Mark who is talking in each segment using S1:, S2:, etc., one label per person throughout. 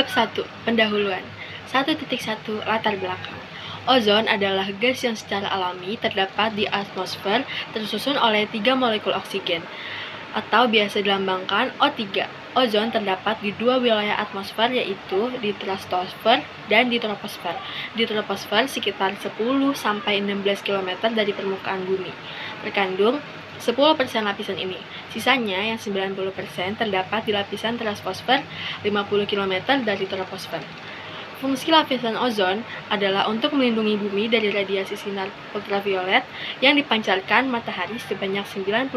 S1: Bab 1. Pendahuluan 1.1 Latar belakang. Ozon adalah gas yang secara alami terdapat di atmosfer tersusun oleh 3 molekul oksigen, atau biasa dilambangkan O3. Ozon terdapat di dua wilayah atmosfer, yaitu di stratosfer dan di troposfer. Di troposfer sekitar 10-16 km dari permukaan bumi. Terkandung 10% lapisan ini. Sisanya yang 90% terdapat di lapisan stratosfer 50 km dari troposfer. Fungsi lapisan ozon adalah untuk melindungi bumi dari radiasi sinar ultraviolet yang dipancarkan matahari sebanyak 99%.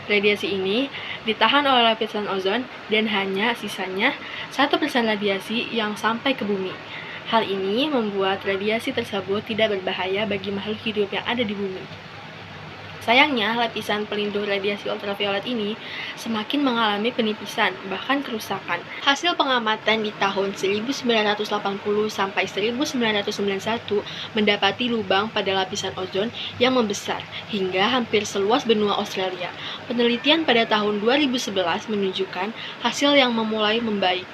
S1: Radiasi ini ditahan oleh lapisan ozon dan hanya sisanya 1% radiasi yang sampai ke bumi. Hal ini membuat radiasi tersebut tidak berbahaya bagi makhluk hidup yang ada di bumi. Sayangnya, lapisan pelindung radiasi ultraviolet ini semakin mengalami penipisan, bahkan kerusakan. Hasil pengamatan di tahun 1980 sampai 1991 mendapati lubang pada lapisan ozon yang membesar hingga hampir seluas benua Australia. Penelitian pada tahun 2011 menunjukkan hasil yang memulai membaik.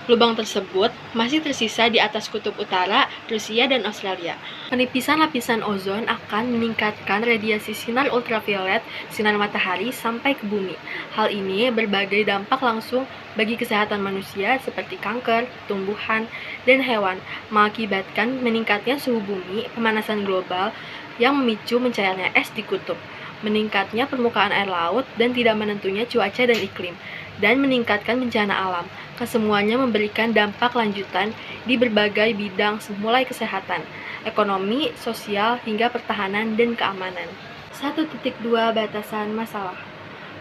S1: Lubang tersebut masih tersisa di atas kutub utara, Rusia, dan Australia. Penipisan lapisan ozon akan meningkatkan radiasi sinar ultraviolet sinar matahari sampai ke bumi. Hal ini berbagai dampak langsung bagi kesehatan manusia seperti kanker, tumbuhan, dan hewan, mengakibatkan meningkatnya suhu bumi, pemanasan global yang memicu mencairnya es di kutub, meningkatnya permukaan air laut, dan tidak menentunya cuaca dan iklim, dan meningkatkan bencana alam. Kesemuanya memberikan dampak lanjutan di berbagai bidang mulai kesehatan, ekonomi, sosial, hingga pertahanan dan keamanan. 1.2 Batasan masalah.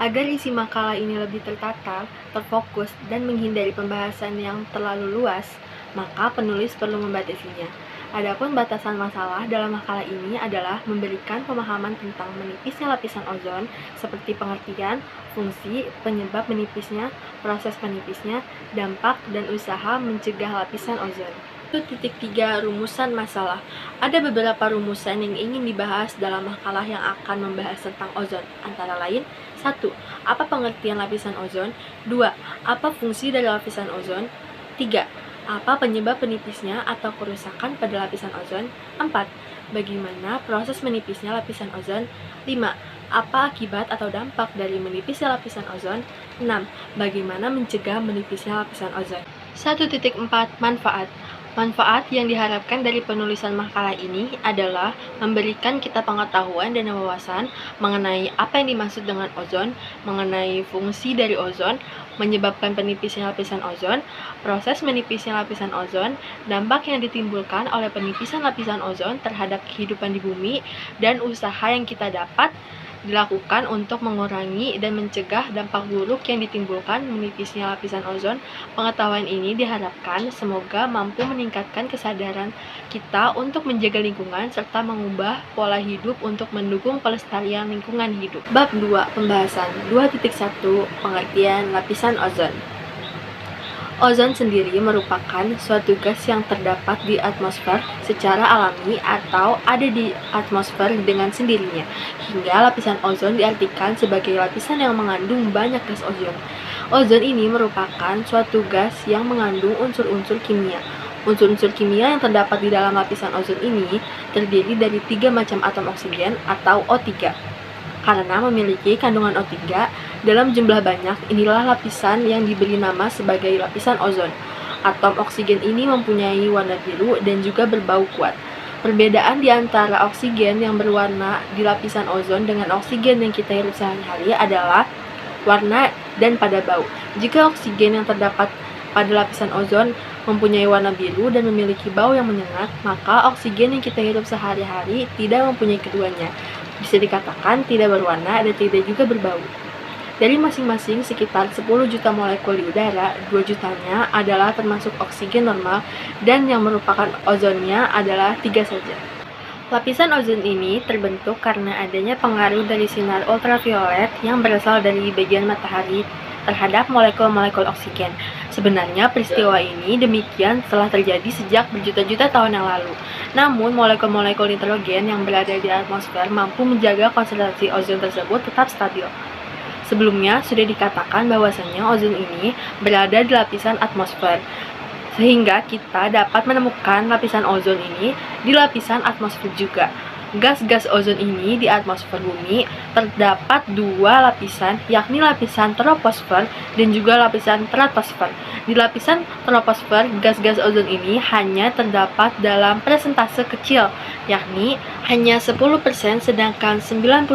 S1: Agar isi makalah ini lebih tertata, terfokus, dan menghindari pembahasan yang terlalu luas, maka penulis perlu membatasinya. Adapun batasan masalah dalam makalah ini adalah memberikan pemahaman tentang menipisnya lapisan ozon, seperti pengertian, fungsi, penyebab menipisnya, proses menipisnya, dampak, dan usaha mencegah lapisan ozon. 1.3 Rumusan masalah. Ada beberapa rumusan yang ingin dibahas dalam makalah yang akan membahas tentang ozon, antara lain 1. Apa pengertian lapisan ozon? 2. Apa fungsi dari lapisan ozon? 3. Apa penyebab penipisnya atau kerusakan pada lapisan ozon? 4. Bagaimana proses menipisnya lapisan ozon? 5. Apa akibat atau dampak dari menipisnya lapisan ozon? 6. Bagaimana mencegah menipisnya lapisan ozon? 1.4 Manfaat. Manfaat yang diharapkan dari penulisan makalah ini adalah memberikan kita pengetahuan dan wawasan mengenai apa yang dimaksud dengan ozon, mengenai fungsi dari ozon, menyebabkan penipisnya lapisan ozon, proses menipisnya lapisan ozon, dampak yang ditimbulkan oleh penipisan lapisan ozon terhadap kehidupan di bumi, dan usaha yang kita dapat dilakukan untuk mengurangi dan mencegah dampak buruk yang ditimbulkan menipisnya lapisan ozon. Pengetahuan ini diharapkan semoga mampu meningkatkan kesadaran kita untuk menjaga lingkungan serta mengubah pola hidup untuk mendukung pelestarian lingkungan hidup. Bab 2 Pembahasan 2.1 Pengertian lapisan ozon. Ozon sendiri merupakan suatu gas yang terdapat di atmosfer secara alami atau ada di atmosfer dengan sendirinya, hingga lapisan ozon diartikan sebagai lapisan yang mengandung banyak gas ozon. Ozon ini merupakan suatu gas yang mengandung unsur-unsur kimia. Unsur-unsur kimia yang terdapat di dalam lapisan ozon ini terdiri dari 3 macam atom oksigen atau O3. Karena memiliki kandungan O3 dalam jumlah banyak, inilah lapisan yang diberi nama sebagai lapisan ozon. Atom oksigen ini mempunyai warna biru dan juga berbau kuat. Perbedaan di antara oksigen yang berwarna di lapisan ozon dengan oksigen yang kita hirup sehari-hari adalah warna dan pada bau. Jika oksigen yang terdapat pada lapisan ozon mempunyai warna biru dan memiliki bau yang menyengat, maka oksigen yang kita hirup sehari-hari tidak mempunyai keduanya. Bisa dikatakan tidak berwarna dan tidak juga berbau. Dari masing-masing sekitar 10 juta molekul di udara, 2 jutanya adalah termasuk oksigen normal dan yang merupakan ozonnya adalah 3 saja. Lapisan ozon ini terbentuk karena adanya pengaruh dari sinar ultraviolet yang berasal dari bagian matahari terhadap molekul-molekul oksigen. Sebenarnya peristiwa ini demikian telah terjadi sejak berjuta-juta tahun yang lalu. Namun, molekul-molekul nitrogen yang berada di atmosfer mampu menjaga konsentrasi ozon tersebut tetap stabil. Sebelumnya sudah dikatakan bahwasanya ozon ini berada di lapisan atmosfer, sehingga kita dapat menemukan lapisan ozon ini di lapisan atmosfer juga. Gas-gas ozon ini di atmosfer bumi terdapat dua lapisan, yakni lapisan troposfer dan juga lapisan stratosfer. Di lapisan troposfer, gas-gas ozon ini hanya terdapat dalam persentase kecil, yakni hanya 10%, sedangkan 90%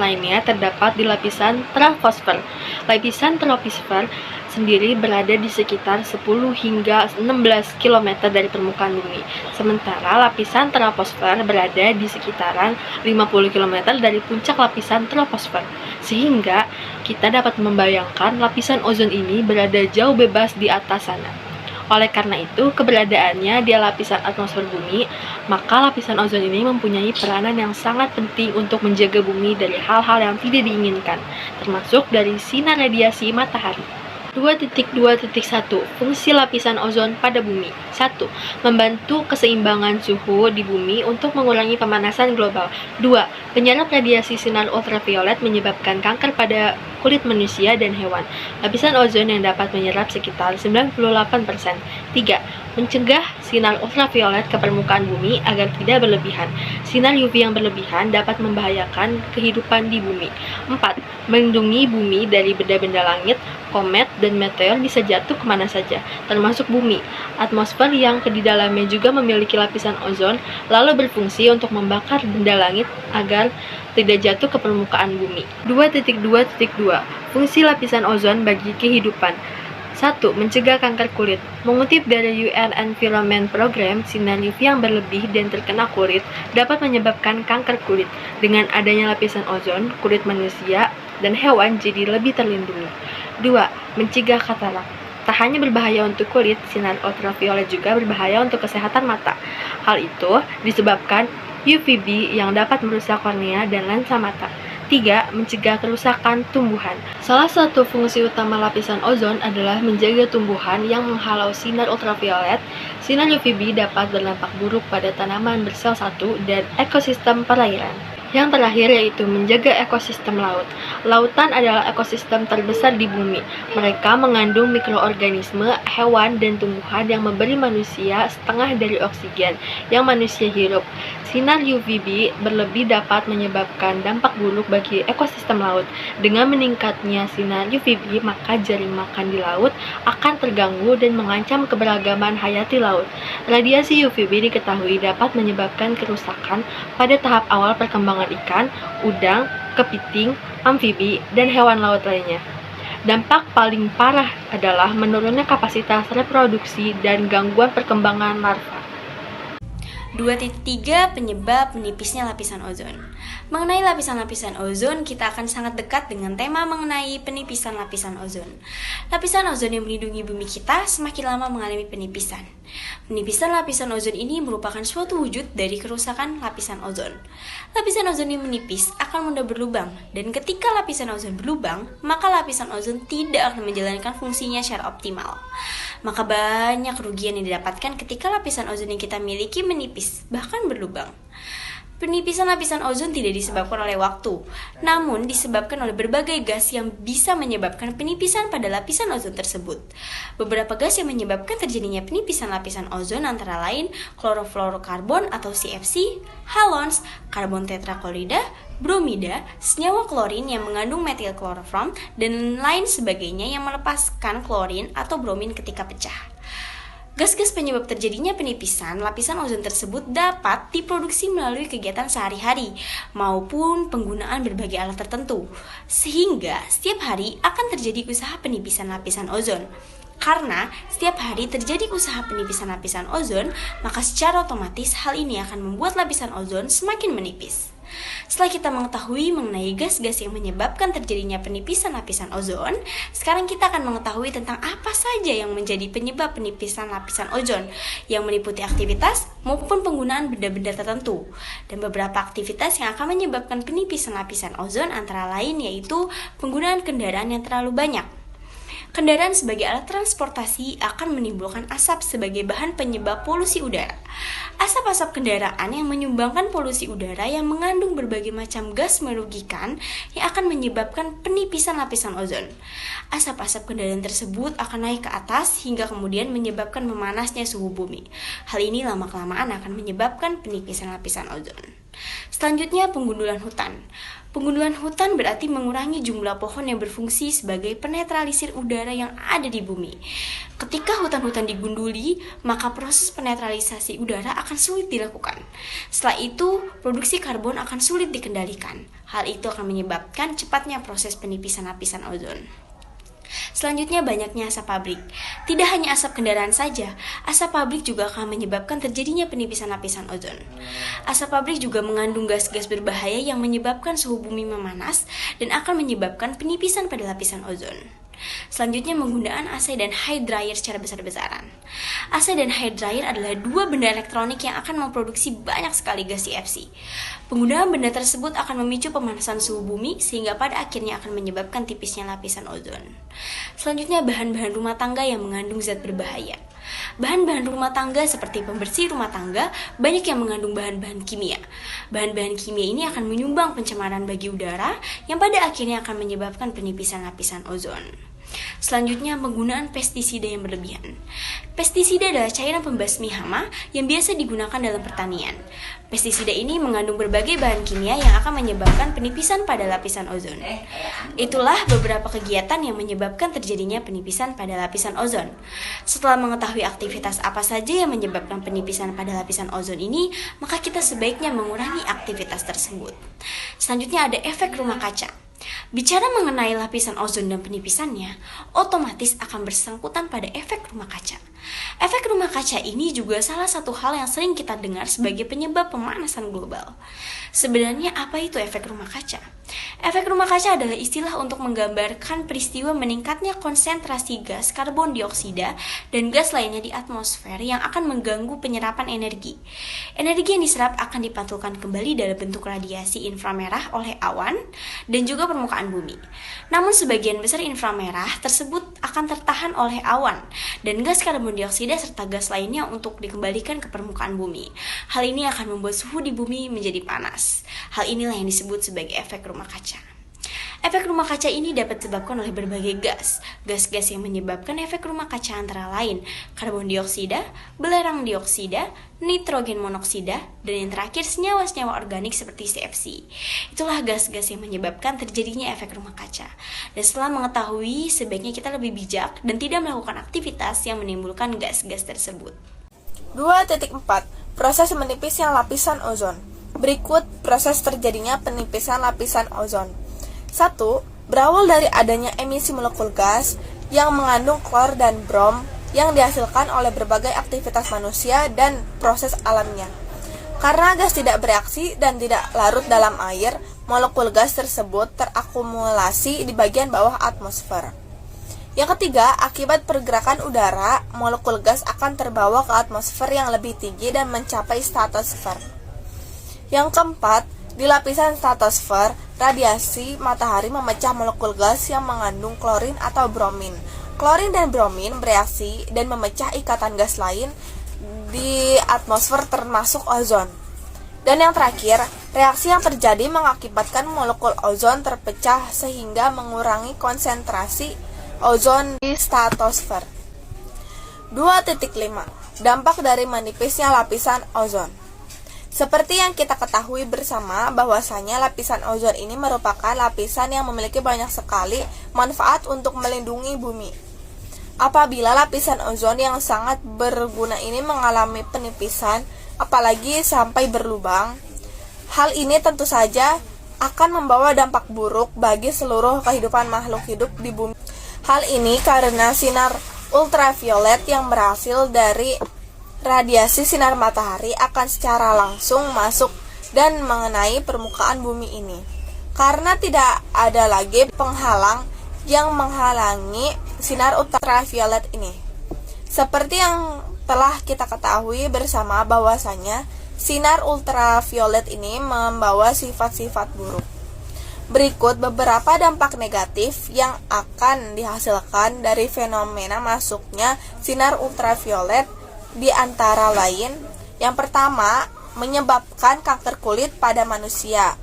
S1: lainnya terdapat di lapisan troposfer. Lapisan troposfer sendiri berada di sekitar 10 hingga 16 km dari permukaan bumi. Sementara lapisan troposfer berada di sekitaran 50 km dari puncak lapisan troposfer. Sehingga kita dapat membayangkan lapisan ozon ini berada jauh bebas di atas sana. Oleh karena itu, keberadaannya di lapisan atmosfer bumi, maka lapisan ozon ini mempunyai peranan yang sangat penting untuk menjaga bumi dari hal-hal yang tidak diinginkan, termasuk dari sinar radiasi matahari. 2.2.1 Fungsi lapisan ozon pada bumi. 1. Membantu keseimbangan suhu di bumi untuk mengurangi pemanasan global. 2. Penyerap radiasi sinar ultraviolet menyebabkan kanker pada kulit manusia dan hewan. Lapisan ozon yang dapat menyerap sekitar 98%. 3. Mencegah sinar ultraviolet ke permukaan bumi agar tidak berlebihan. Sinar UV yang berlebihan dapat membahayakan kehidupan di bumi. 4. Melindungi bumi dari benda-benda langit, komet, dan meteor bisa jatuh kemana saja, termasuk bumi. Atmosfer yang di dalamnya juga memiliki lapisan ozon, lalu berfungsi untuk membakar benda langit agar tidak jatuh ke permukaan bumi. 2.2.2 Fungsi lapisan ozon bagi kehidupan. 1. Mencegah kanker kulit. Mengutip dari UN Environment Program, sinar UV yang berlebih dan terkena kulit dapat menyebabkan kanker kulit. Dengan adanya lapisan ozon, kulit manusia dan hewan jadi lebih terlindungi. 2. Mencegah katarak. Tak hanya berbahaya untuk kulit, sinar ultraviolet juga berbahaya untuk kesehatan mata. Hal itu disebabkan UVB yang dapat merusak kornea dan lensa mata. 3. Mencegah kerusakan tumbuhan. Salah satu fungsi utama lapisan ozon adalah menjaga tumbuhan yang menghalau sinar ultraviolet. Sinar UVB dapat berdampak buruk pada tanaman bersel satu dan ekosistem perairan. Yang terakhir yaitu menjaga ekosistem laut. Lautan adalah ekosistem terbesar di bumi. Mereka mengandung mikroorganisme, hewan, dan tumbuhan yang memberi manusia setengah dari oksigen yang manusia hirup. Sinar UVB berlebih dapat menyebabkan dampak buruk bagi ekosistem laut. Dengan meningkatnya sinar UVB, maka jaring makan di laut akan terganggu dan mengancam keberagaman hayati laut. Radiasi UVB diketahui dapat menyebabkan kerusakan pada tahap awal perkembangan ikan, udang, kepiting, amfibi, dan hewan laut lainnya. Dampak paling parah adalah menurunnya kapasitas reproduksi dan gangguan perkembangan larva.
S2: 2.3 Penyebab menipisnya lapisan ozon. Mengenai lapisan-lapisan ozon, kita akan sangat dekat dengan tema mengenai penipisan lapisan ozon. Lapisan ozon yang melindungi bumi kita semakin lama mengalami penipisan. Penipisan lapisan ozon ini merupakan suatu wujud dari kerusakan lapisan ozon. Lapisan ozon yang menipis akan mudah berlubang, dan ketika lapisan ozon berlubang, maka lapisan ozon tidak akan menjalankan fungsinya secara optimal. Maka banyak kerugian yang didapatkan ketika lapisan ozon yang kita miliki menipis, bahkan berlubang. Penipisan lapisan ozon tidak disebabkan oleh waktu, namun disebabkan oleh berbagai gas yang bisa menyebabkan penipisan pada lapisan ozon tersebut. Beberapa gas yang menyebabkan terjadinya penipisan lapisan ozon antara lain klorofluorokarbon atau CFC, halons, karbon tetraklorida, bromida, senyawa klorin yang mengandung metil klorofrom, dan lain sebagainya yang melepaskan klorin atau bromin ketika pecah. Gas-gas penyebab terjadinya penipisan lapisan ozon tersebut dapat diproduksi melalui kegiatan sehari-hari maupun penggunaan berbagai alat tertentu, sehingga setiap hari akan terjadi usaha penipisan lapisan ozon. Karena setiap hari terjadi usaha penipisan lapisan ozon, maka secara otomatis hal ini akan membuat lapisan ozon semakin menipis. Setelah kita mengetahui mengenai gas-gas yang menyebabkan terjadinya penipisan lapisan ozon, sekarang kita akan mengetahui tentang apa saja yang menjadi penyebab penipisan lapisan ozon, yang meliputi aktivitas maupun penggunaan benda-benda tertentu. Dan beberapa aktivitas yang akan menyebabkan penipisan lapisan ozon antara lain yaitu penggunaan kendaraan yang terlalu banyak. Kendaraan sebagai alat transportasi akan menimbulkan asap sebagai bahan penyebab polusi udara. Asap-asap kendaraan yang menyumbangkan polusi udara yang mengandung berbagai macam gas merugikan yang akan menyebabkan penipisan lapisan ozon. Asap-asap kendaraan tersebut akan naik ke atas hingga kemudian menyebabkan memanasnya suhu bumi. Hal ini lama-kelamaan akan menyebabkan penipisan lapisan ozon. Selanjutnya, penggundulan hutan. Penggundulan hutan berarti mengurangi jumlah pohon yang berfungsi sebagai penetralisir udara yang ada di bumi. Ketika hutan-hutan digunduli, maka proses penetralisasi udara akan sulit dilakukan. Setelah itu, produksi karbon akan sulit dikendalikan. Hal itu akan menyebabkan cepatnya proses penipisan lapisan ozon. Selanjutnya, banyaknya asap pabrik. Tidak hanya asap kendaraan saja, asap pabrik juga akan menyebabkan terjadinya penipisan lapisan ozon. Asap pabrik juga mengandung gas-gas berbahaya yang menyebabkan suhu bumi memanas dan akan menyebabkan penipisan pada lapisan ozon. Selanjutnya, penggunaan AC dan hair dryer secara besar-besaran. AC dan hair dryer adalah dua benda elektronik yang akan memproduksi banyak sekali gas CFC. Penggunaan benda tersebut akan memicu pemanasan suhu bumi sehingga pada akhirnya akan menyebabkan tipisnya lapisan ozon. Selanjutnya, bahan-bahan rumah tangga yang mengandung zat berbahaya. Bahan-bahan rumah tangga seperti pembersih rumah tangga banyak yang mengandung bahan-bahan kimia. Bahan-bahan kimia ini akan menyumbang pencemaran bagi udara yang pada akhirnya akan menyebabkan penipisan lapisan ozon. Selanjutnya, penggunaan pestisida yang berlebihan. Pestisida adalah cairan pembasmi hama yang biasa digunakan dalam pertanian. Pestisida ini mengandung berbagai bahan kimia yang akan menyebabkan penipisan pada lapisan ozon. Itulah beberapa kegiatan yang menyebabkan terjadinya penipisan pada lapisan ozon. Setelah mengetahui aktivitas apa saja yang menyebabkan penipisan pada lapisan ozon ini, maka kita sebaiknya mengurangi aktivitas tersebut. Selanjutnya ada efek rumah kaca. Bicara mengenai lapisan ozon dan penipisannya, otomatis akan bersangkutan pada efek rumah kaca. Efek rumah kaca ini juga salah satu hal yang sering kita dengar sebagai penyebab pemanasan global. Sebenarnya apa itu efek rumah kaca? Efek rumah kaca adalah istilah untuk menggambarkan peristiwa meningkatnya konsentrasi gas karbon dioksida dan gas lainnya di atmosfer yang akan mengganggu penyerapan energi. Energi yang diserap akan dipantulkan kembali dalam bentuk radiasi inframerah oleh awan dan juga permukaan bumi. Namun sebagian besar inframerah tersebut akan tertahan oleh awan dan gas karbon dioksida serta gas lainnya untuk dikembalikan ke permukaan bumi. Hal ini akan membuat suhu di bumi menjadi panas. Hal inilah yang disebut sebagai efek rumah kaca. Efek rumah kaca ini dapat disebabkan oleh berbagai gas. Gas-gas yang menyebabkan efek rumah kaca antara lain karbon dioksida, belerang dioksida, nitrogen monoksida, dan yang terakhir senyawa-senyawa organik seperti CFC. Itulah gas-gas yang menyebabkan terjadinya efek rumah kaca. Dan setelah mengetahui, sebaiknya kita lebih bijak dan tidak melakukan aktivitas yang menimbulkan gas-gas tersebut.
S3: 2.4 Proses menipisnya lapisan ozon. Berikut proses terjadinya penipisan lapisan ozon. 1. Berawal dari adanya emisi molekul gas yang mengandung klor dan brom yang dihasilkan oleh berbagai aktivitas manusia dan proses alamnya. Karena gas tidak bereaksi dan tidak larut dalam air, molekul gas tersebut terakumulasi di bagian bawah atmosfer. Yang ketiga, akibat pergerakan udara, molekul gas akan terbawa ke atmosfer yang lebih tinggi dan mencapai stratosfer. Yang keempat, di lapisan stratosfer, radiasi matahari memecah molekul gas yang mengandung klorin atau bromin. Klorin dan bromin bereaksi dan memecah ikatan gas lain di atmosfer termasuk ozon. Dan yang terakhir, reaksi yang terjadi mengakibatkan molekul ozon terpecah sehingga mengurangi konsentrasi ozon di stratosfer. 2.5 Dampak dari menipisnya lapisan ozon. Seperti yang kita ketahui bersama bahwasanya lapisan ozon ini merupakan lapisan yang memiliki banyak sekali manfaat untuk melindungi bumi. Apabila lapisan ozon yang sangat berguna ini mengalami penipisan, apalagi sampai berlubang, hal ini tentu saja akan membawa dampak buruk bagi seluruh kehidupan makhluk hidup di bumi. Hal ini karena sinar ultraviolet yang berhasil dari radiasi sinar matahari akan secara langsung masuk dan mengenai permukaan bumi ini. Karena tidak ada lagi penghalang yang menghalangi sinar ultraviolet ini. Seperti yang telah kita ketahui bersama bahwasanya sinar ultraviolet ini membawa sifat-sifat buruk. Berikut beberapa dampak negatif yang akan dihasilkan dari fenomena masuknya sinar ultraviolet, di antara lain, yang pertama, menyebabkan kanker kulit pada manusia.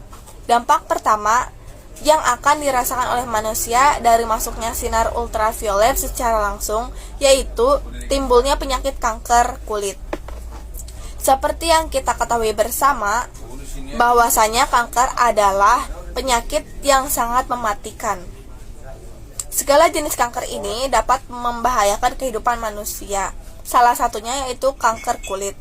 S3: Dampak pertama yang akan dirasakan oleh manusia dari masuknya sinar ultraviolet secara langsung yaitu timbulnya penyakit kanker kulit. Seperti yang kita ketahui bersama, bahwasanya kanker adalah penyakit yang sangat mematikan. Segala jenis kanker ini dapat membahayakan kehidupan manusia. Salah satunya yaitu kanker kulit.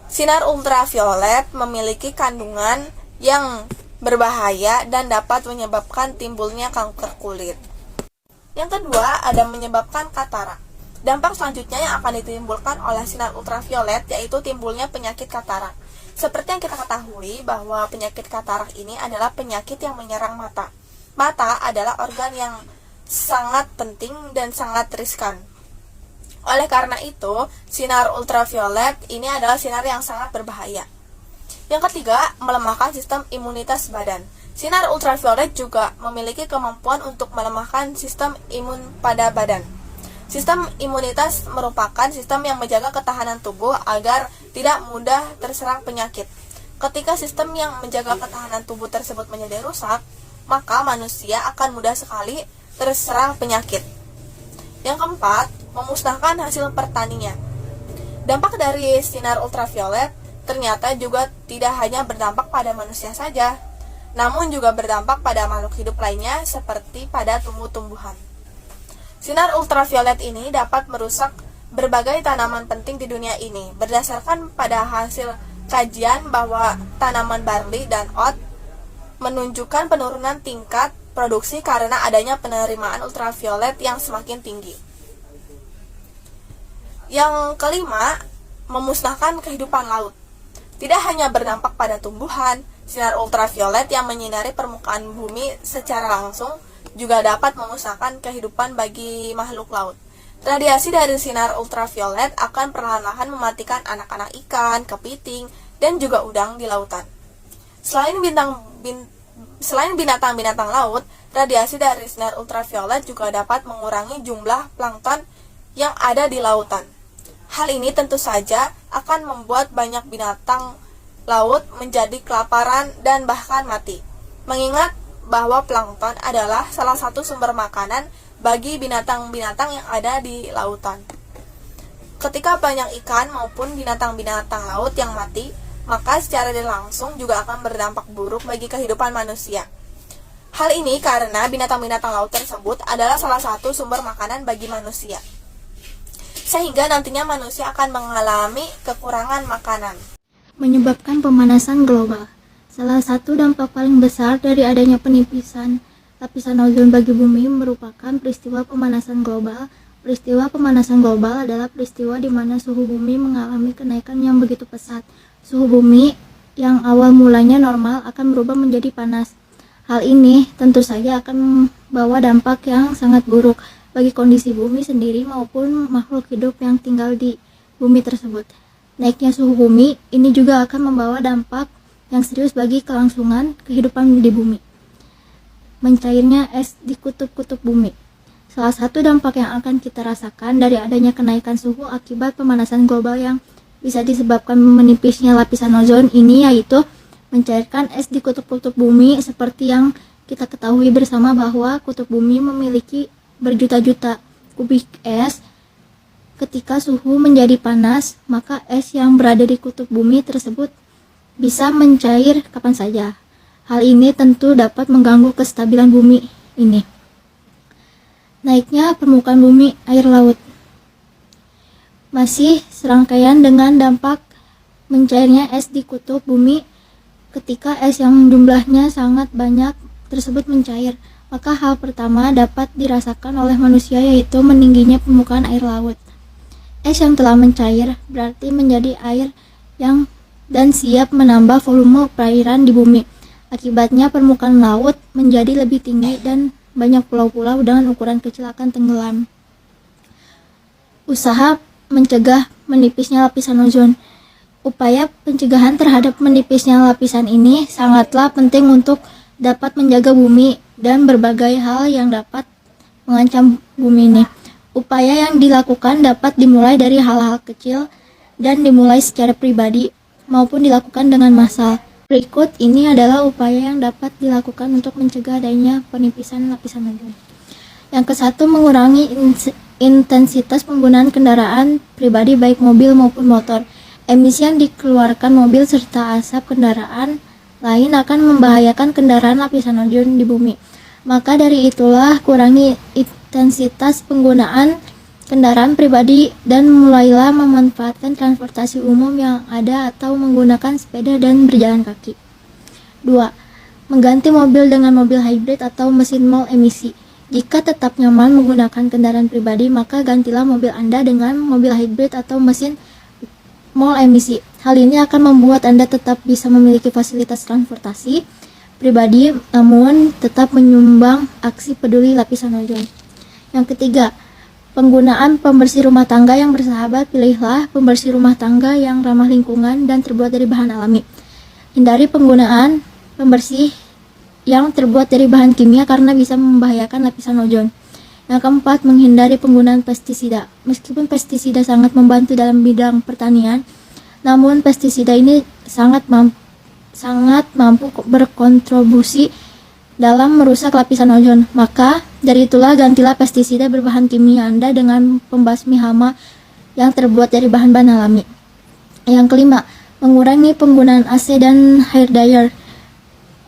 S3: Sinar ultraviolet memiliki kandungan yang berbahaya dan dapat menyebabkan timbulnya kanker kulit. Yang kedua, ada menyebabkan katarak. Dampak selanjutnya yang akan ditimbulkan oleh sinar ultraviolet yaitu timbulnya penyakit katarak. Seperti yang kita ketahui bahwa penyakit katarak ini adalah penyakit yang menyerang mata. Mata adalah organ yang sangat penting dan sangat riskan. Oleh karena itu, sinar ultraviolet ini adalah sinar yang sangat berbahaya. Yang ketiga, melemahkan sistem imunitas badan. Sinar ultraviolet juga memiliki kemampuan untuk melemahkan sistem imun pada badan. Sistem imunitas merupakan sistem yang menjaga ketahanan tubuh agar tidak mudah terserang penyakit. Ketika sistem yang menjaga ketahanan tubuh tersebut menjadi rusak, maka manusia akan mudah sekali terserang penyakit. Yang keempat, memusnahkan hasil pertanian. Dampak dari sinar ultraviolet ternyata juga tidak hanya berdampak pada manusia saja, namun juga berdampak pada makhluk hidup lainnya seperti pada tumbuh-tumbuhan. Sinar ultraviolet ini dapat merusak berbagai tanaman penting di dunia ini. Berdasarkan pada hasil kajian bahwa tanaman barley dan oat menunjukkan penurunan tingkat produksi karena adanya penerimaan ultraviolet yang semakin tinggi. Yang kelima, memusnahkan kehidupan laut. Tidak hanya berdampak pada tumbuhan, sinar ultraviolet yang menyinari permukaan bumi secara langsung juga dapat memusnahkan kehidupan bagi makhluk laut. Radiasi dari sinar ultraviolet akan perlahan-lahan mematikan anak-anak ikan, kepiting, dan juga udang di lautan. Selain binatang-binatang laut, radiasi dari sinar ultraviolet juga dapat mengurangi jumlah plankton yang ada di lautan. Hal ini tentu saja akan membuat banyak binatang laut menjadi kelaparan dan bahkan mati. Mengingat bahwa plankton adalah salah satu sumber makanan bagi binatang-binatang yang ada di lautan. Ketika banyak ikan maupun binatang-binatang laut yang mati, maka secara tidak langsung juga akan berdampak buruk bagi kehidupan manusia. Hal ini karena binatang-binatang laut tersebut adalah salah satu sumber makanan bagi manusia, sehingga nantinya manusia akan mengalami kekurangan makanan.
S4: Menyebabkan pemanasan global. Salah satu dampak paling besar dari adanya penipisan lapisan ozon bagi bumi merupakan peristiwa pemanasan global. Peristiwa pemanasan global adalah peristiwa di mana suhu bumi mengalami kenaikan yang begitu pesat. Suhu bumi yang awal mulanya normal akan berubah menjadi panas. Hal ini tentu saja akan membawa dampak yang sangat buruk bagi kondisi bumi sendiri maupun makhluk hidup yang tinggal di bumi tersebut. Naiknya suhu bumi ini juga akan membawa dampak yang serius bagi kelangsungan kehidupan di bumi. Mencairnya es di kutub-kutub bumi. Salah satu dampak yang akan kita rasakan dari adanya kenaikan suhu akibat pemanasan global yang bisa disebabkan menipisnya lapisan ozon ini yaitu mencairkan es di kutub-kutub bumi. Seperti yang kita ketahui bersama bahwa kutub bumi memiliki berjuta-juta kubik es. Ketika suhu menjadi panas, maka es yang berada di kutub bumi tersebut bisa mencair kapan saja. Hal ini tentu dapat mengganggu kestabilan bumi ini. Naiknya permukaan bumi, air laut. Masih serangkaian dengan dampak mencairnya es di kutub bumi. Ketika es yang jumlahnya sangat banyak tersebut mencair, maka hal pertama dapat dirasakan oleh manusia yaitu meningginya permukaan air laut. Es yang telah mencair berarti menjadi air yang dan siap menambah volume perairan di bumi. Akibatnya permukaan laut menjadi lebih tinggi dan banyak pulau-pulau dengan ukuran kecil akan tenggelam. Usaha mencegah menipisnya lapisan ozon. Upaya pencegahan terhadap menipisnya lapisan ini sangatlah penting untuk dapat menjaga bumi dan berbagai hal yang dapat mengancam bumi ini. Upaya yang dilakukan dapat dimulai dari hal-hal kecil dan dimulai secara pribadi maupun dilakukan dengan massal. Berikut ini adalah upaya yang dapat dilakukan untuk mencegah adanya penipisan lapisan ozon. Yang ke-1, mengurangi intensitas penggunaan kendaraan pribadi baik mobil maupun motor. Emisi yang dikeluarkan mobil serta asap kendaraan lain akan membahayakan kendaraan lapisan ozon di bumi. Maka dari itulah kurangi intensitas penggunaan kendaraan pribadi dan mulailah memanfaatkan transportasi umum yang ada atau menggunakan sepeda dan berjalan kaki. 2. Mengganti mobil dengan mobil hybrid atau mesin nol emisi. Jika tetap nyaman menggunakan kendaraan pribadi, maka gantilah mobil Anda dengan mobil hybrid atau mesin nol emisi. Hal ini akan membuat Anda tetap bisa memiliki fasilitas transportasi pribadi, namun tetap menyumbang aksi peduli lapisan ozon. Yang ketiga, penggunaan pembersih rumah tangga yang bersahabat. Pilihlah pembersih rumah tangga yang ramah lingkungan dan terbuat dari bahan alami. Hindari penggunaan pembersih yang terbuat dari bahan kimia karena bisa membahayakan lapisan ozon. Yang keempat, menghindari penggunaan pestisida. Meskipun pestisida sangat membantu dalam bidang pertanian, namun pestisida ini sangat mampu berkontribusi dalam merusak lapisan ozon. Maka dari itulah gantilah pestisida berbahan kimia Anda dengan pembasmi hama yang terbuat dari bahan-bahan alami. Yang kelima, mengurangi penggunaan AC dan hair dryer.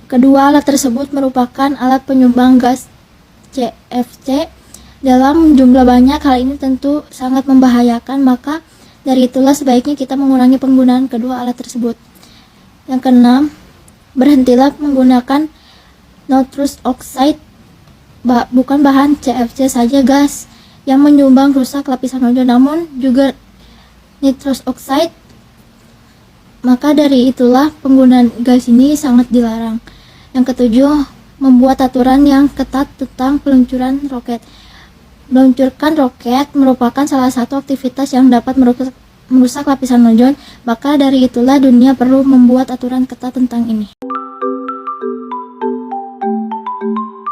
S4: Kedua alat tersebut merupakan alat penyumbang gas CFC dalam jumlah banyak. Hal ini tentu sangat membahayakan, maka dari itulah sebaiknya kita mengurangi penggunaan kedua alat tersebut. Yang keenam, berhentilah menggunakan nitrous oxide, bukan bahan CFC saja gas yang menyumbang rusak lapisan ozon, namun juga nitrous oxide. Maka dari itulah penggunaan gas ini sangat dilarang. Yang ketujuh, membuat aturan yang ketat tentang peluncuran roket. Meluncurkan roket merupakan salah satu aktivitas yang dapat merusak lapisan ozon, maka dari itulah dunia perlu membuat aturan ketat tentang ini.